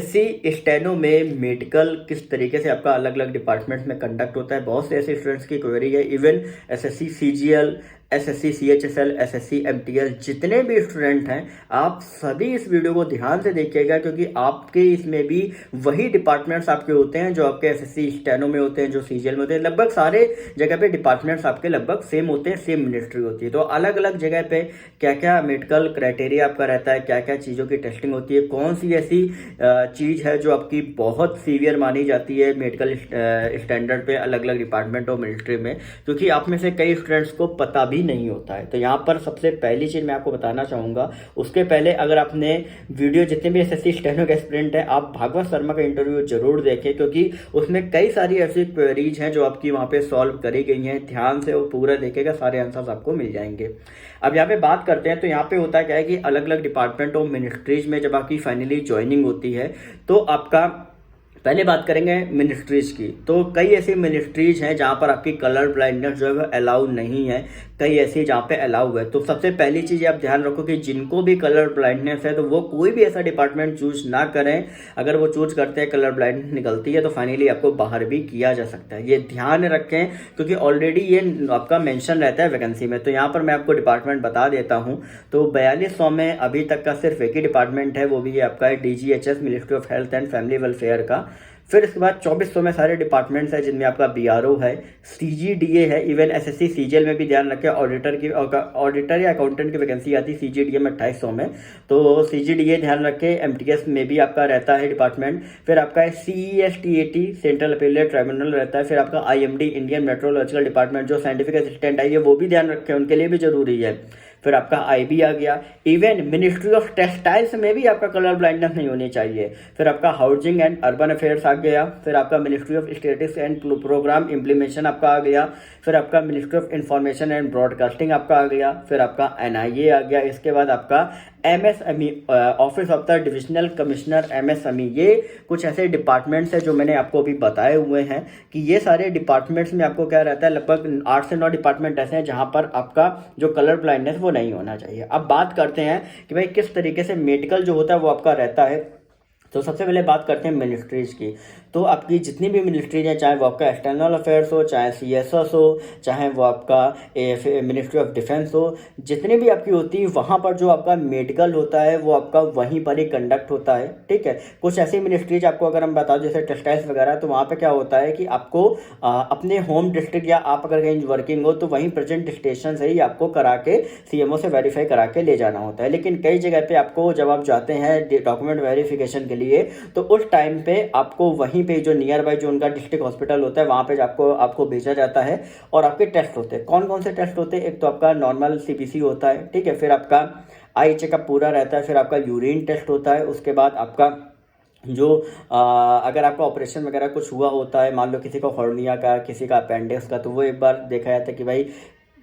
SSC steno में medical किस तरीके से आपका अलग अलग डिपार्टमेंट में कंडक्ट होता है, बहुत से ऐसे स्टूडेंट्स की क्वेरी है। Even SSC CGL, SSC CHSL, SSC MTS, जितने भी स्टूडेंट हैं आप सभी इस वीडियो को ध्यान से देखिएगा, क्योंकि आपके इसमें भी वही डिपार्टमेंट्स आपके होते हैं जो आपके एसएससी स्टेनो में होते हैं, जो सीजीएल में होते हैं। लगभग सारे जगह पे डिपार्टमेंट्स आपके लगभग सेम होते हैं, सेम मिनिस्ट्री होती है। तो अलग अलग जगह पे क्या क्या मेडिकल क्राइटेरिया आपका रहता है, क्या क्या चीज़ों की टेस्टिंग होती है, कौन सी ऐसी चीज़ है जो आपकी बहुत सीवियर मानी जाती है मेडिकल स्टैंडर्ड पे अलग अलग डिपार्टमेंट और मिलिट्री में, क्योंकि आप में से कई स्टूडेंट्स को पता भी नहीं होता है। तो यहाँ पर सबसे पहली चीज़ मैं आपको बताना चाहूँगा, उसके पहले अगर आपने वीडियो जितने भी एसएससी स्टेनो के एस्पिरेंट हैं, आप भागवत शर्मा का इंटरव्यू जरूर देखें, क्योंकि उसमें कई सारी ऐसी क्वेरीज हैं जो आपकी वहाँ पे सॉल्व करी गई हैं। ध्यान से वो पूरा देखेगा, सारे आंसर्स आपको मिल जाएंगे। अब यहाँ पे बात करते हैं, तो यहाँ पे होता है क्या है कि अलग अलग डिपार्टमेंट और मिनिस्ट्रीज में जब आपकी फाइनली ज्वाइनिंग होती है तो आपका पहले बात करेंगे मिनिस्ट्रीज की। तो कई ऐसी मिनिस्ट्रीज हैं जहाँ पर आपकी कलर ब्लाइंडनेस जो है वो अलाउ नहीं है, कई ऐसी जहाँ पे अलाउ है। तो सबसे पहली चीज़ आप ध्यान रखो कि जिनको भी कलर ब्लाइंडनेस है तो वो कोई भी ऐसा डिपार्टमेंट चूज ना करें। अगर वो चूज करते हैं, कलर ब्लाइंडनेस निकलती है, तो फाइनली आपको बाहर भी किया जा सकता है। ये ध्यान रखें, क्योंकि ऑलरेडी ये आपका मेंशन रहता है वैकेंसी में। तो यहाँ पर मैं आपको डिपार्टमेंट बता देता हूँ। तो 4200 में अभी तक का सिर्फ एक ही डिपार्टमेंट है, वो भी ये आपका है DGHS, ministry of health and family welfare का। फिर इसके बाद 2400 में सारे डिपार्टमेंट्स हैं, जिनमें आपका बीआरओ है, सीजीडीए है, इवन एसएससी सीजीएल में भी ध्यान रखें ऑडिटर या अकाउंटेंट की वैकेंसी आती है सीजीडीए में 2800 में। तो सीजीडीए ध्यान रखें। एमटीएस में भी आपका रहता है डिपार्टमेंट। फिर आपका सीईएसटीएटी सेंट्रल अपीलेट ट्राइब्यूनल रहता है। फिर आपका आईएमडी इंडियन मेट्रोलॉजिकल डिपार्टमेंट जो साइंटिफिक असिस्टेंट है, ये वो भी ध्यान रखें, उनके लिए भी जरूरी है। फिर आपका आईबी आ गया। इवन मिनिस्ट्री ऑफ टेक्सटाइल्स में भी आपका कलर ब्लाइंडनेस नहीं होनी चाहिए। फिर आपका हाउसिंग एंड अर्बन अफेयर्स आ गया। फिर आपका ministry of statistics and programme implementation आपका आ गया। फिर आपका ministry of information and broadcasting आपका आ गया। फिर आपका एनआईए आ गया। इसके बाद आपका MSME, office of the divisional commissioner MSME. ये कुछ ऐसे डिपार्टमेंट्स हैं जो मैंने आपको अभी बताए हुए हैं कि ये सारे डिपार्टमेंट्स में आपको क्या रहता है, लगभग 8 से 9 डिपार्टमेंट ऐसे हैं जहां पर आपका जो कलर ब्लाइंडनेस वो नहीं होना चाहिए। अब बात करते हैं कि भाई किस तरीके से मेडिकल जो होता है वो आपका रहता है। तो सबसे पहले बात करते हैं मिनिस्ट्रीज की। तो आपकी जितनी भी मिनिस्ट्रीज हैं, चाहे वो आपका एक्सटर्नल अफेयर्स हो, चाहे सीएसएस हो, चाहे वो आपका मिनिस्ट्री ऑफ डिफेंस हो, जितनी भी आपकी होती है, वहाँ पर जो आपका मेडिकल होता है वो आपका वहीं पर ही कंडक्ट होता है। ठीक है। कुछ ऐसी मिनिस्ट्रीज आपको अगर हम बताओ जैसे टेक्सटाइल्स वगैरह, तो वहाँ पर क्या होता है कि आपको अपने होम डिस्ट्रिक्ट या आप अगर कहीं वर्किंग हो तो वहीं प्रेजेंट स्टेशन से ही आपको करा के सीएमओ से वेरीफाई करा के ले जाना होता है। लेकिन कई जगह पे आपको जब आप जाते हैं डॉक्यूमेंट वेरिफिकेशन के लिए, तो उस टाइम पे आपको वहीं पे जो नियर बाय जो उनका डिस्ट्रिक्ट हॉस्पिटल होता है वहां पे आपको भेजा जाता है और आपके टेस्ट होते हैं। कौन कौन से टेस्ट होते हैं? एक तो आपका नॉर्मल सीबीसी होता है, ठीक है। फिर आपका आई चेकअप पूरा रहता है। फिर आपका यूरिन टेस्ट होता है। उसके बाद आपका जो अगर आपका ऑपरेशन वगैरह कुछ हुआ होता है, मान लो किसी को हॉर्निया का, किसी का अपेंडिक्स का, तो वो एक बार देखा जाता है कि भाई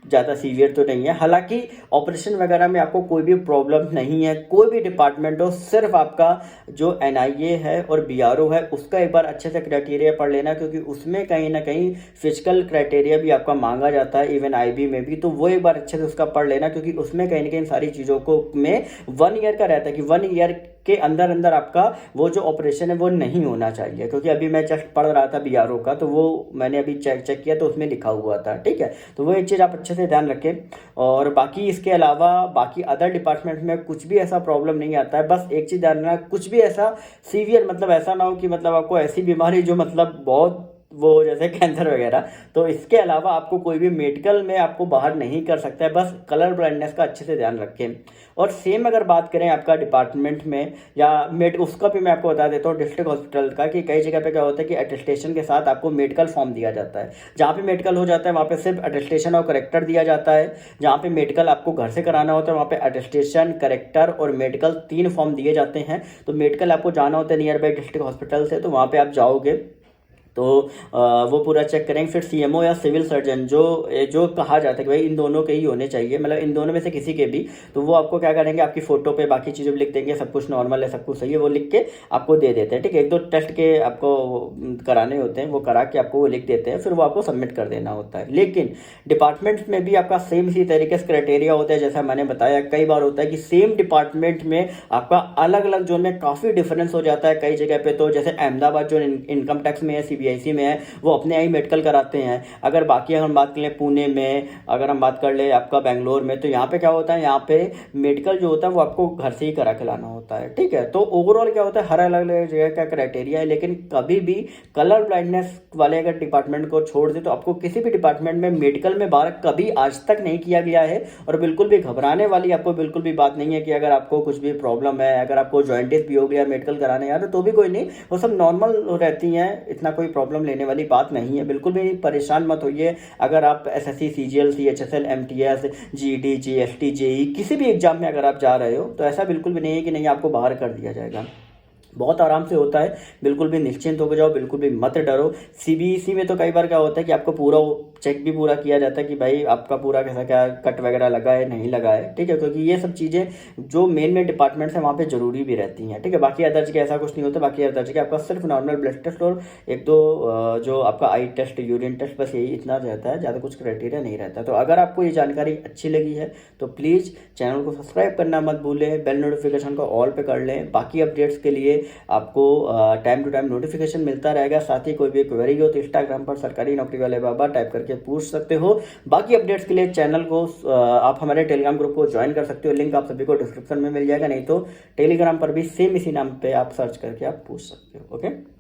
ज़्यादा सीवियर तो नहीं है। हालांकि ऑपरेशन वगैरह में आपको कोई भी प्रॉब्लम नहीं है, कोई भी डिपार्टमेंट हो, सिर्फ आपका जो एनआईए है और बीआरओ है उसका एक बार अच्छे से क्राइटेरिया पढ़ लेना, क्योंकि उसमें कहीं ना कहीं फिजिकल क्राइटेरिया भी आपका मांगा जाता है, इवन आईबी में भी। तो वो एक बार अच्छे से उसका पढ़ लेना, क्योंकि उसमें कहीं ना कहीं सारी चीज़ों को में 1 ईयर का रहता है कि 1 ईयर के अंदर अंदर आपका वो जो ऑपरेशन है वो नहीं होना चाहिए। क्योंकि अभी मैं जस्ट पढ़ रहा था बीआरओ का, तो वो मैंने अभी चेक किया तो उसमें लिखा हुआ था। ठीक है। तो वो एक चीज़ आप अच्छे से ध्यान रखें। और बाकी इसके अलावा बाकी अदर डिपार्टमेंट में कुछ भी ऐसा प्रॉब्लम नहीं आता है। बस एक चीज़ ध्यान रखना, कुछ भी ऐसा सीवियर मतलब ऐसा ना हो कि मतलब आपको ऐसी बीमारी जो मतलब बहुत वो जैसे कैंसर वगैरह, तो इसके अलावा आपको कोई भी मेडिकल में आपको बाहर नहीं कर सकता है। बस कलर ब्लाइंडनेस का अच्छे से ध्यान रखें। और सेम अगर बात करें आपका डिपार्टमेंट में या उसका भी मैं आपको बता देता हूँ डिस्ट्रिक्ट हॉस्पिटल का, कि कई जगह पे क्या होता है कि अटेस्टेशन के साथ आपको मेडिकल फॉर्म दिया जाता है। जहाँ पे मेडिकल हो जाता है वहाँ पे सिर्फ अटेस्टेशन और करेक्टर दिया जाता है। जहाँ पे मेडिकल आपको घर से कराना होता है वहाँ पे अटेस्टेशन, करेक्टर और मेडिकल 3 फॉर्म दिए जाते हैं। तो मेडिकल आपको जाना होता है नियर बाई डिस्ट्रिक्ट हॉस्पिटल से, तो वहाँ पर आप जाओगे तो वो पूरा चेक करेंगे। फिर सीएमओ या सिविल सर्जन जो जो कहा जाता है कि भाई इन दोनों के ही होने चाहिए, मतलब इन दोनों में से किसी के भी, तो वो आपको क्या करेंगे, आपकी फ़ोटो पे बाकी चीज़ें भी लिख देंगे, सब कुछ नॉर्मल है, सब कुछ सही है, वो लिख के आपको दे देते हैं। ठीक है, एक दो टेस्ट के आपको कराने होते हैं, वो करा के आपको वो लिख देते हैं, फिर वो आपको सबमिट कर देना होता है। लेकिन डिपार्टमेंट में भी आपका सेम इसी तरीके से क्राइटेरिया होता है। जैसा मैंने बताया, कई बार होता है कि सेम डिपार्टमेंट में आपका अलग अलग जोन में काफ़ी डिफरेंस हो जाता है कई जगह पे। तो जैसे अहमदाबाद जो इनकम टैक्स में है, सीबीआईसी में है, वो अपने यहाँ ही मेडिकल कराते हैं। अगर बाकी अगर हम बात कर लें पुणे में, अगर हम बात कर ले आपका बेंगलोर में, तो यहाँ पे क्या होता है, यहाँ पे मेडिकल जो होता है वो आपको घर से ही करा के लाना होता है। ठीक है, तो ओवरऑल क्या होता है, हर अलग अलग जगह का क्राइटेरिया है। लेकिन कभी भी कलर ब्लाइंडनेस वाले अगर डिपार्टमेंट को छोड़ दे, तो आपको किसी भी डिपार्टमेंट में मेडिकल में बार कभी आज तक नहीं किया गया है। और बिल्कुल भी घबराने वाली आपको बिल्कुल भी बात नहीं है कि अगर आपको कुछ भी प्रॉब्लम है, अगर आपको जॉइंटिस भी हो गया मेडिकल कराने यार, तो भी कोई नहीं, वो सब नॉर्मल रहती हैं, इतना कोई प्रॉब्लम लेने वाली बात नहीं है। बिल्कुल भी परेशान मत होइए। अगर आप SSC CGL CHSL MTS GD GST JE किसी भी एग्जाम में अगर आप जा रहे हो, तो ऐसा बिल्कुल भी नहीं है कि नहीं आपको बाहर कर दिया जाएगा। बहुत आराम से होता है, बिल्कुल भी निश्चिंत होकर जाओ, बिल्कुल भी मत डरो। सीबीएसई में तो कई बार क्या होता है कि आपको पूरा चेक भी पूरा किया जाता है कि भाई आपका पूरा कैसा क्या कट वगैरह लगा है नहीं लगा है। ठीक है, क्योंकि ये सब चीज़ें जो मेन डिपार्टमेंट्स हैं वहाँ पे जरूरी भी रहती हैं। ठीक है, बाकी अदर के ऐसा कुछ नहीं होता। बाकी अदर के आपका सिर्फ नॉर्मल ब्लड टेस्ट और एक दो जो आपका आई टेस्ट यूरिन टेस्ट, बस यही इतना रहता है, ज़्यादा कुछ क्राइटेरिया नहीं रहता। तो अगर आपको ये जानकारी अच्छी लगी है तो प्लीज़ चैनल को सब्सक्राइब करना मत भूलें, बेल नोटिफिकेशन को ऑल पे कर लें। बाकी अपडेट्स के लिए आपको टाइम टू टाइम नोटिफिकेशन मिलता रहेगा। साथ ही कोई भी क्वेरी हो तो इंस्टाग्राम पर सरकारी नौकरी वाले बाबा टाइप करके पूछ सकते हो। बाकी अपडेट्स के लिए चैनल को आप हमारे टेलीग्राम ग्रुप को ज्वाइन कर सकते हो, लिंक आप सभी को डिस्क्रिप्शन में मिल जाएगा। नहीं तो टेलीग्राम पर भी सेम इसी नाम पे आप सर्च करके आप पूछ सकते हो। ओके।